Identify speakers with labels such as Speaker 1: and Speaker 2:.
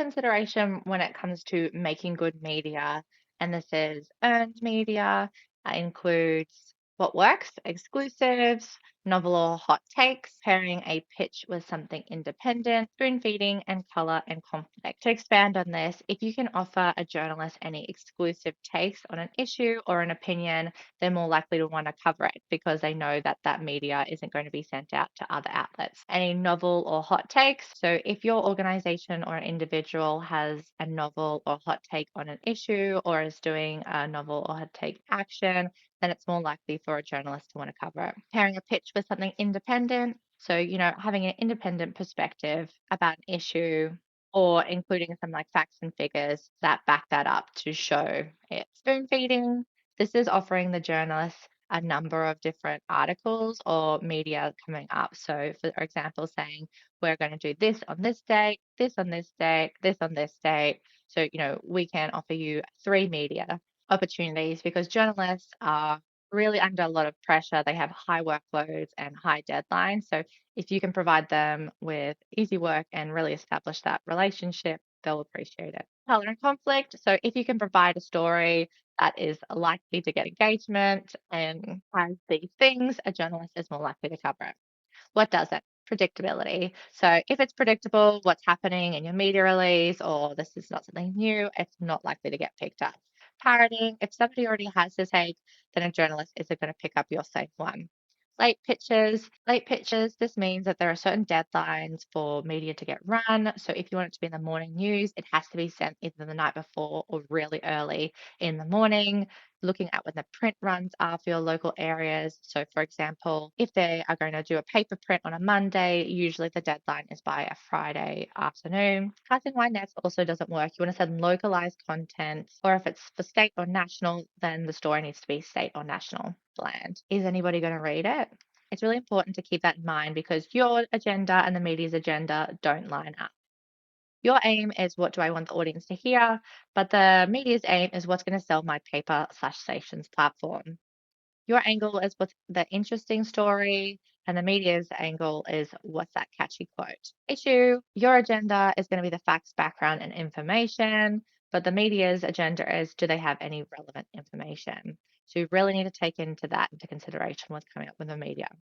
Speaker 1: consideration when it comes to making good media, and this is earned media. That includes what works, exclusives, novel or hot takes, pairing a pitch with something independent, spoon feeding, and color and conflict. To expand on this, if you can offer a journalist any exclusive takes on an issue or an opinion, they're more likely to want to cover it because they know that that media isn't going to be sent out to other outlets. Any novel or hot takes. So, if your organization or an individual has a novel or hot take on an issue or is doing a novel or hot take action, then it's more likely for a journalist to want to cover it. Pairing a pitch with something independent. So, having an independent perspective about an issue or including some like facts and figures that back that up to show it. Spoon feeding. This is offering the journalists a number of different articles or media coming up. So, for example, saying we're going to do this on this date, this on this date, this on this date. So, we can offer you three media opportunities because journalists are really under a lot of pressure. They have high workloads and high deadlines. So, if you can provide them with easy work and really establish that relationship, they'll appreciate it. Color and conflict. So, if you can provide a story that is likely to get engagement and has these things, a journalist is more likely to cover it. What doesn't? Predictability. So if it's predictable, what's happening in your media release, or this is not something new, it's not likely to get picked up. Parroting, if somebody already has this take, then a journalist isn't going to pick up your same one. Late pitches. Late pitches, this means that there are certain deadlines for media to get run. So if you want it to be in the morning news, it has to be sent either the night before or really early in the morning. Looking at when the print runs are for your local areas. So, for example, if they are going to do a paper print on a Monday, usually the deadline is by a Friday afternoon. Casting wide nets also doesn't work. You want to send localized content, or if it's for state or national, then the story needs to be state or national land. Is anybody going to read it? It's really important to keep that in mind because your agenda and the media's agenda don't line up. Your aim is what do I want the audience to hear, but the media's aim is what's going to sell my paper/station's platform. Your angle is what's the interesting story, and the media's angle is what's that catchy quote. Issue, your agenda is going to be the facts, background, and information, but the media's agenda is do they have any relevant information? So you really need to take into consideration what's coming up with the media.